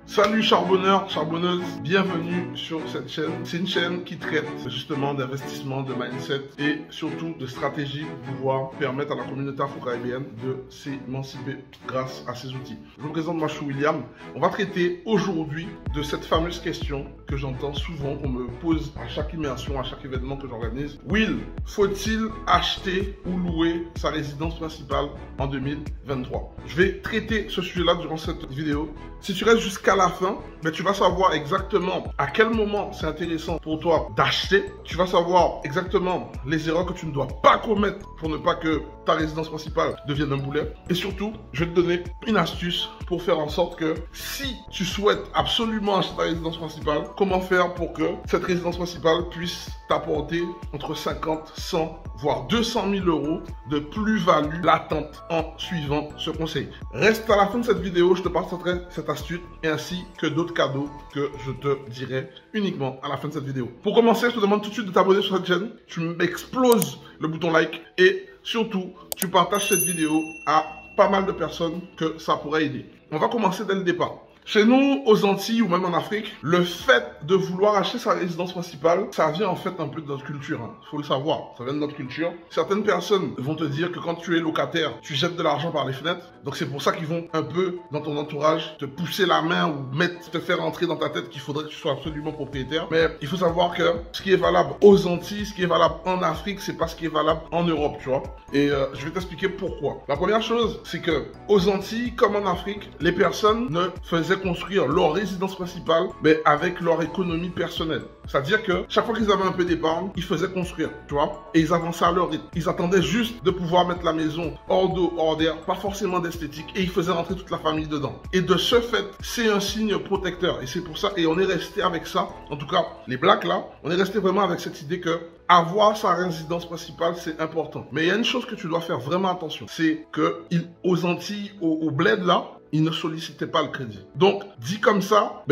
Salut charbonneurs, charbonneuses, bienvenue sur cette chaîne. C'est une chaîne qui traite justement d'investissement, de mindset et surtout de stratégie pour pouvoir permettre à la communauté afro-caribéenne de s'émanciper grâce à ces outils. Je vous présente, moi je suis William. On va traiter aujourd'hui de cette fameuse question que j'entends souvent, qu'on me pose à chaque immersion, à chaque événement que j'organise. Will, faut-il acheter ou louer sa résidence principale en 2023? Je vais traiter ce sujet-là durant cette vidéo. Si tu restes jusqu'à la fin, tu vas savoir exactement à quel moment c'est intéressant pour toi d'acheter. Tu vas savoir exactement les erreurs que tu ne dois pas commettre pour ne pas que ta résidence principale devienne un boulet. Et surtout, je vais te donner une astuce pour faire en sorte que si tu souhaites absolument acheter ta résidence principale, comment faire pour que cette résidence principale puisse t'apporter entre 50, 100, voire 200 000 euros de plus-value latente en suivant ce conseil. Reste à la fin de cette vidéo, je te partagerai cette astuce et ainsi que d'autres cadeaux que je te dirai uniquement à la fin de cette vidéo. Pour commencer, je te demande tout de suite de t'abonner sur cette chaîne. Tu m'exploses le bouton like et surtout, tu partages cette vidéo à pas mal de personnes que ça pourrait aider. On va commencer dès le départ. Chez nous, aux Antilles ou même en Afrique, le fait de vouloir acheter sa résidence principale, ça vient en fait un peu de notre culture. Faut le savoir, ça vient de notre culture. Certaines personnes vont te dire que quand tu es locataire, tu jettes de l'argent par les fenêtres. Donc c'est pour ça qu'ils vont un peu, dans ton entourage, te pousser la main ou te faire entrer dans ta tête qu'il faudrait que tu sois absolument propriétaire. Mais il faut savoir que ce qui est valable aux Antilles, ce qui est valable en Afrique, c'est pas ce qui est valable en Europe, tu vois. Et je vais t'expliquer pourquoi. La première chose, c'est que aux Antilles, comme en Afrique, les personnes ne faisaient construire leur résidence principale avec leur économie personnelle. C'est-à-dire que chaque fois qu'ils avaient un peu d'épargne, ils faisaient construire, tu vois, et ils avançaient à leur rythme. Ils attendaient juste de pouvoir mettre la maison hors d'eau, hors d'air, pas forcément d'esthétique, et ils faisaient rentrer toute la famille dedans. Et de ce fait, c'est un signe protecteur, et c'est pour ça, et on est resté avec ça, en tout cas, les Blacks là, on est resté vraiment avec cette idée que avoir sa résidence principale, c'est important. Mais il y a une chose que tu dois faire vraiment attention, c'est que aux Antilles, au bled là, ils ne sollicitaient pas le crédit. Donc, dit comme ça,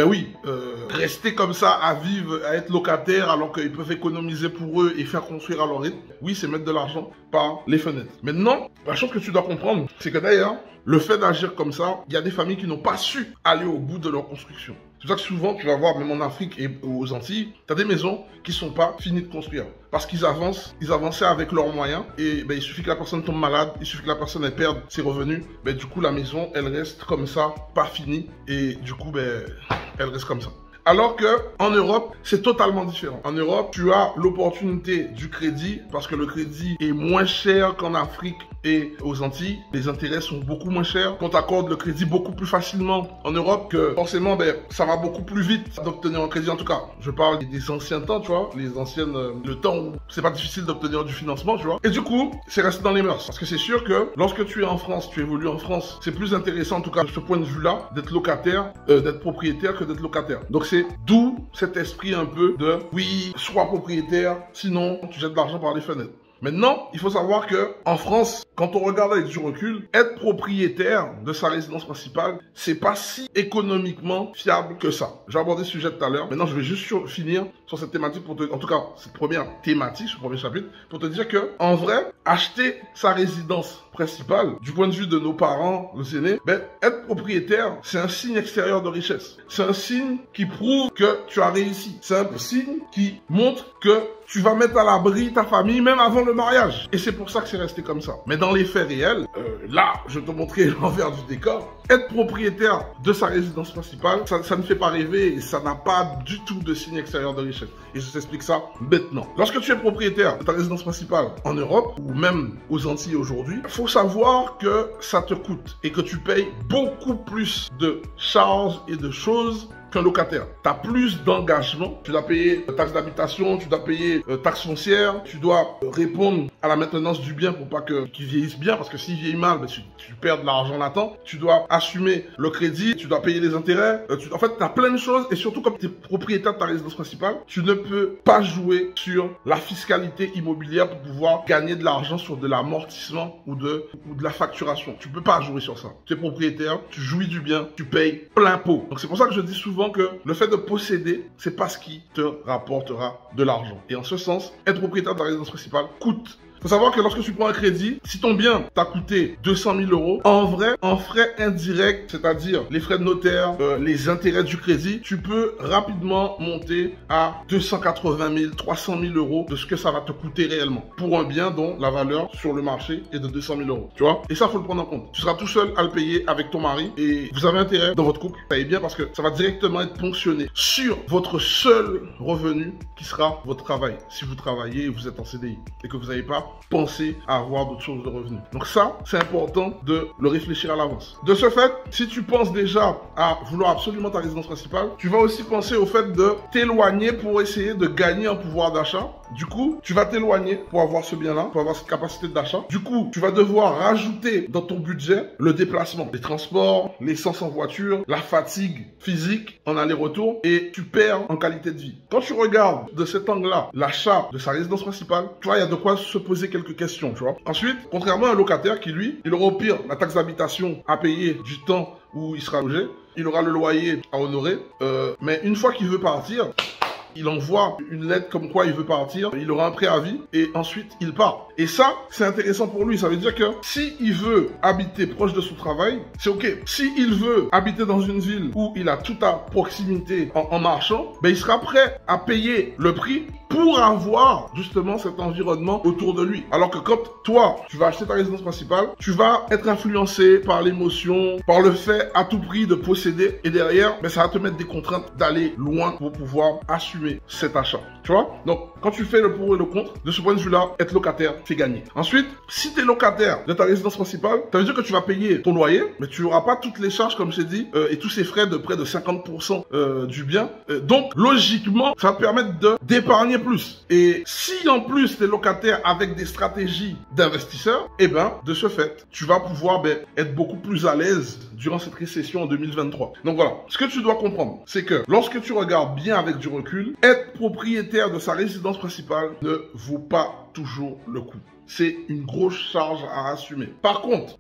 rester comme ça à vivre, à être locataire alors qu'ils peuvent économiser pour eux et faire construire à leur rythme, oui, c'est mettre de l'argent par les fenêtres. Maintenant, la chose que tu dois comprendre, c'est que d'ailleurs, le fait d'agir comme ça, il y a des familles qui n'ont pas su aller au bout de leur construction. C'est pour ça que souvent, tu vas voir, même en Afrique et aux Antilles, tu as des maisons qui ne sont pas finies de construire. Parce qu'ils avançaient avec leurs moyens. Et il suffit que la personne tombe malade, il suffit que la personne elle perde ses revenus. Du coup, la maison, elle reste comme ça, pas finie. Et du coup, elle reste comme ça. Alors que en Europe, c'est totalement différent. En Europe, tu as l'opportunité du crédit parce que le crédit est moins cher qu'en Afrique et aux Antilles. Les intérêts sont beaucoup moins chers. On t'accorde le crédit beaucoup plus facilement en Europe que forcément, ça va beaucoup plus vite d'obtenir un crédit. En tout cas, je parle des anciens temps, tu vois, le temps où c'est pas difficile d'obtenir du financement, tu vois. Et du coup, c'est resté dans les mœurs. Parce que c'est sûr que lorsque tu es en France, tu évolues en France, c'est plus intéressant, en tout cas, de ce point de vue-là, d'être locataire, d'être propriétaire que d'être locataire. Donc c'est d'où cet esprit un peu de oui, sois propriétaire, sinon tu jettes de l'argent par les fenêtres. Maintenant, il faut savoir que en France, quand on regarde avec du recul, être propriétaire de sa résidence principale, c'est pas si économiquement fiable que ça. J'ai abordé ce sujet tout à l'heure. Maintenant, je vais juste finir sur cette thématique en tout cas, cette première thématique, ce premier chapitre, pour te dire que, en vrai, acheter sa résidence principale, du point de vue de nos parents, nos aînés, être propriétaire, c'est un signe extérieur de richesse. C'est un signe qui prouve que tu as réussi. C'est un signe qui montre que tu vas mettre à l'abri ta famille même avant le mariage. Et c'est pour ça que c'est resté comme ça. Mais dans les faits réels, là, je vais te montrer l'envers du décor. Être propriétaire de sa résidence principale, ça ne fait pas rêver et ça n'a pas du tout de signe extérieur de richesse. Et je t'explique ça maintenant. Lorsque tu es propriétaire de ta résidence principale en Europe ou même aux Antilles aujourd'hui, il faut savoir que ça te coûte et que tu payes beaucoup plus de charges et de choses qu'un locataire. Tu as plus d'engagement, tu dois payer taxes d'habitation, tu dois payer taxes foncières, tu dois répondre à la maintenance du bien pour pas qu'il vieillisse bien, parce que s'il vieillit mal, tu perds de l'argent latent, tu dois assumer le crédit, tu dois payer les intérêts, en fait tu as plein de choses et surtout comme tu es propriétaire de ta résidence principale, tu ne peux pas jouer sur la fiscalité immobilière pour pouvoir gagner de l'argent sur de l'amortissement ou de la facturation. Tu peux pas jouer sur ça. Tu es propriétaire, tu jouis du bien, tu payes plein pot. Donc c'est pour ça que je dis souvent que le fait de posséder, c'est pas ce qui te rapportera de l'argent. Et en ce sens, être propriétaire de la résidence principale coûte. Faut savoir que lorsque tu prends un crédit, si ton bien t'a coûté 200 000 euros, en vrai, en frais indirects, c'est-à-dire les frais de notaire, les intérêts du crédit, tu peux rapidement monter à 280 000, 300 000 euros de ce que ça va te coûter réellement pour un bien dont la valeur sur le marché est de 200 000 euros. Tu vois? Et ça, faut le prendre en compte. Tu seras tout seul à le payer avec ton mari et vous avez intérêt dans votre couple, payez bien parce que ça va directement être ponctionné sur votre seul revenu qui sera votre travail. Si vous travaillez et vous êtes en CDI et que vous n'avez pas pensé à avoir d'autres sources de revenus. Donc ça, c'est important de le réfléchir à l'avance. De ce fait, si tu penses déjà à vouloir absolument ta résidence principale, tu vas aussi penser au fait de t'éloigner pour essayer de gagner en pouvoir d'achat. Du coup, tu vas t'éloigner pour avoir ce bien-là, pour avoir cette capacité d'achat. Du coup, tu vas devoir rajouter dans ton budget le déplacement, les transports, l'essence en voiture, la fatigue physique en aller-retour et tu perds en qualité de vie. Quand tu regardes de cet angle-là l'achat de sa résidence principale, tu vois, il y a de quoi se poser quelques questions, tu vois. Ensuite, contrairement à un locataire qui, lui, il aura au pire la taxe d'habitation à payer du temps où il sera logé, il aura le loyer à honorer, mais une fois qu'il veut partir, il envoie une lettre comme quoi il veut partir, il aura un préavis et ensuite il part. Et ça, c'est intéressant pour lui. Ça veut dire que si il veut habiter proche de son travail, c'est ok. Si il veut habiter dans une ville où il a tout à proximité en marchant, ben il sera prêt à payer le prix pour avoir justement cet environnement autour de lui. Alors que quand toi, tu vas acheter ta résidence principale, tu vas être influencé par l'émotion, par le fait à tout prix de posséder et derrière, ben, ça va te mettre des contraintes d'aller loin pour pouvoir assumer cet achat. Tu vois? Donc, quand tu fais le pour et le contre, de ce point de vue-là, être locataire fait gagner. Ensuite, si tu es locataire de ta résidence principale, ça veut dire que tu vas payer ton loyer, mais tu n'auras pas toutes les charges, comme je t'ai dit, et tous ces frais de près de 50% du bien. Donc, logiquement, ça va te permettre d'épargner plus. Et si en plus tu es locataire avec des stratégies d'investisseurs, eh ben, de ce fait, tu vas pouvoir être beaucoup plus à l'aise durant cette récession en 2023. Donc voilà, ce que tu dois comprendre, c'est que lorsque tu regardes bien avec du recul, être propriétaire de sa résidence principale ne vaut pas toujours le coup. C'est une grosse charge à assumer. Par contre,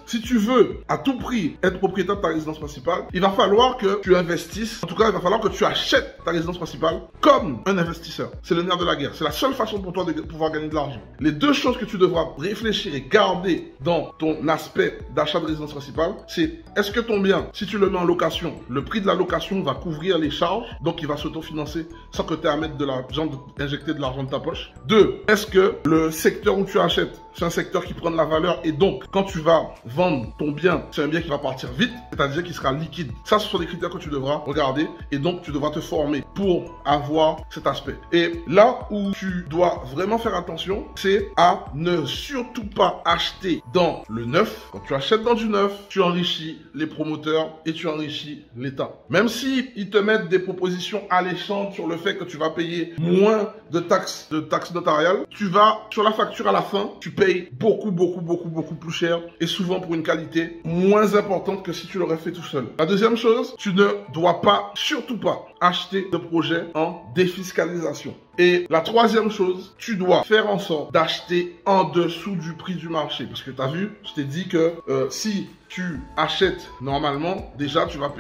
si tu veux à tout prix être propriétaire de ta résidence principale, il va falloir que tu investisses. En tout cas, il va falloir que tu achètes ta résidence principale comme un investisseur. C'est le nerf de la guerre. C'est la seule façon pour toi de pouvoir gagner de l'argent. Les deux choses que tu devras réfléchir et garder dans ton aspect d'achat de résidence principale, c'est est-ce que ton bien, si tu le mets en location, le prix de la location va couvrir les charges, donc il va s'autofinancer sans que tu aies à mettre injecter de l'argent de ta poche. Deux, est-ce que le secteur où tu achètes, c'est un secteur qui prend de la valeur et donc quand tu vas vendre ton bien, c'est un bien qui va partir vite, c'est-à-dire qui sera liquide. Ça, ce sont des critères que tu devras regarder et donc tu devras te former pour avoir cet aspect. Et là où tu dois vraiment faire attention, c'est à ne surtout pas acheter dans le neuf. Quand tu achètes dans du neuf, tu enrichis les promoteurs et tu enrichis l'État. Même si ils te mettent des propositions alléchantes sur le fait que tu vas payer moins de taxes notariales, tu vas, sur la facture à la fin, tu payes beaucoup plus cher et souvent pour une qualité moins importante que si tu l'aurais fait tout seul. La deuxième chose, tu ne dois pas, surtout pas, acheter de projets en défiscalisation. Et la troisième chose, tu dois faire en sorte d'acheter en dessous du prix du marché. Parce que tu as vu, je t'ai dit que si tu achètes normalement, déjà tu vas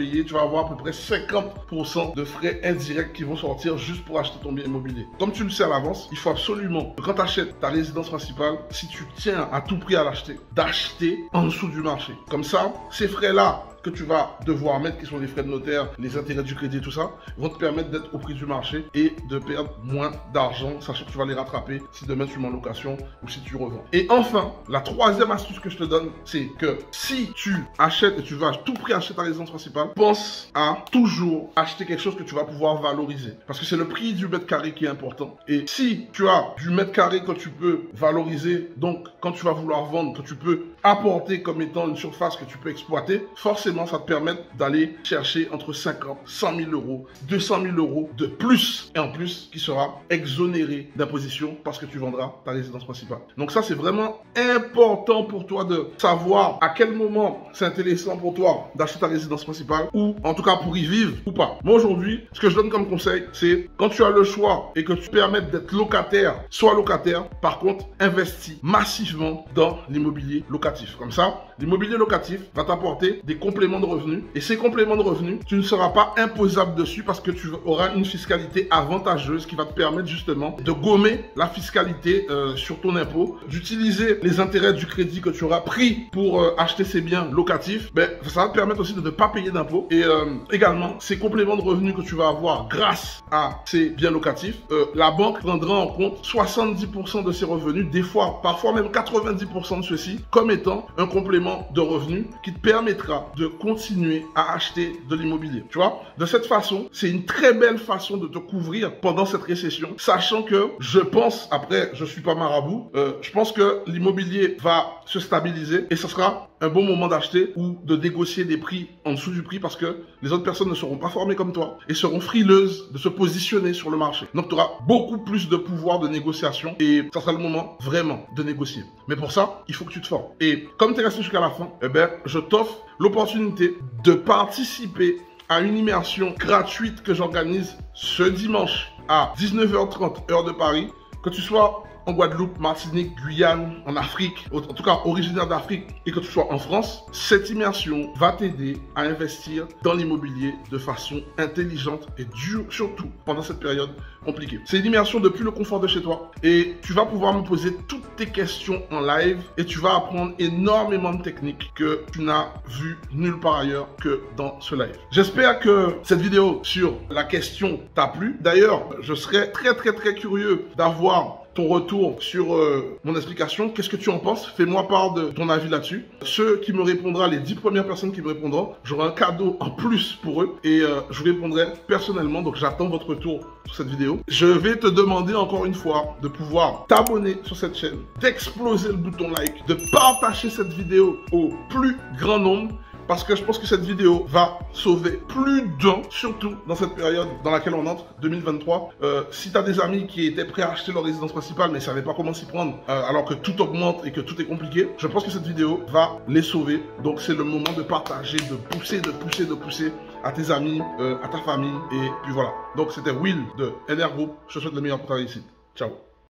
avoir à peu près 50% de frais indirects qui vont sortir juste pour acheter ton bien immobilier. Comme tu le sais à l'avance, il faut absolument, quand tu achètes ta résidence principale, si tu tiens à tout prix à l'acheter, d'acheter en dessous du marché. Comme ça, ces frais-là que tu vas devoir mettre, qui sont les frais de notaire, les intérêts du crédit, tout ça, vont te permettre d'être au prix du marché et de perdre moins d'argent, sachant que tu vas les rattraper si demain tu mets en location ou si tu revends. Et enfin, la troisième astuce que je te donne, c'est que si tu achètes et tu vas à tout prix acheter ta résidence principale, pense à toujours acheter quelque chose que tu vas pouvoir valoriser. Parce que c'est le prix du mètre carré qui est important. Et si tu as du mètre carré que tu peux valoriser, donc quand tu vas vouloir vendre, que tu peux apporter comme étant une surface que tu peux exploiter, forcément ça te permet d'aller chercher entre 50, 100 000 euros, 200 000 euros de plus et en plus qui sera exonéré d'imposition parce que tu vendras ta résidence principale. Donc ça c'est vraiment important pour toi de savoir à quel moment c'est intéressant pour toi d'acheter ta résidence principale ou en tout cas pour y vivre ou pas. Moi aujourd'hui, ce que je donne comme conseil, c'est quand tu as le choix et que tu permettes d'être locataire, sois locataire, par contre investis massivement dans l'immobilier locatif. Comme ça, l'immobilier locatif va t'apporter des compétences compléments de revenus. Et ces compléments de revenus, tu ne seras pas imposable dessus parce que tu auras une fiscalité avantageuse qui va te permettre justement de gommer la fiscalité sur ton impôt, d'utiliser les intérêts du crédit que tu auras pris pour acheter ces biens locatifs. Ben, ça va te permettre aussi de ne pas payer d'impôts. Et également, ces compléments de revenus que tu vas avoir grâce à ces biens locatifs, la banque prendra en compte 70% de ces revenus, des fois, parfois même 90% de ceux-ci, comme étant un complément de revenus qui te permettra de continuer à acheter de l'immobilier. Tu vois, de cette façon, c'est une très belle façon de te couvrir pendant cette récession, sachant que je pense, après, je suis pas marabout, je pense que l'immobilier va se stabiliser et ce sera un bon moment d'acheter ou de négocier des prix en dessous du prix parce que les autres personnes ne seront pas formées comme toi et seront frileuses de se positionner sur le marché. Donc, tu auras beaucoup plus de pouvoir de négociation et ça sera le moment vraiment de négocier. Mais pour ça, il faut que tu te formes. Et comme tu es resté jusqu'à la fin, eh ben, je t'offre l'opportunité de participer à une immersion gratuite que j'organise ce dimanche à 19h30 heure de Paris, que tu sois en Guadeloupe, Martinique, Guyane, en Afrique, en tout cas originaire d'Afrique et que tu sois en France, cette immersion va t'aider à investir dans l'immobilier de façon intelligente et surtout pendant cette période compliquée. C'est une immersion depuis le confort de chez toi et tu vas pouvoir me poser toutes tes questions en live et tu vas apprendre énormément de techniques que tu n'as vues nulle part ailleurs que dans ce live. J'espère que cette vidéo sur la question t'a plu. D'ailleurs, je serais très curieux d'avoir ton retour sur mon explication. Qu'est-ce que tu en penses? Fais-moi part de ton avis là-dessus. Ceux qui me répondront, les 10 premières personnes qui me répondront, j'aurai un cadeau en plus pour eux et je vous répondrai personnellement. Donc j'attends votre retour sur cette vidéo. Je vais te demander encore une fois de pouvoir t'abonner sur cette chaîne, d'exploser le bouton like, de partager cette vidéo au plus grand nombre. Parce que je pense que cette vidéo va sauver plus d'un, surtout dans cette période dans laquelle on entre, 2023. Si tu as des amis qui étaient prêts à acheter leur résidence principale mais ne savaient pas comment s'y prendre alors que tout augmente et que tout est compliqué, je pense que cette vidéo va les sauver. Donc c'est le moment de partager, de pousser à tes amis, à ta famille. Et puis voilà. Donc c'était Will de NR Group. Je te souhaite le meilleur pour ta réussite. Ciao.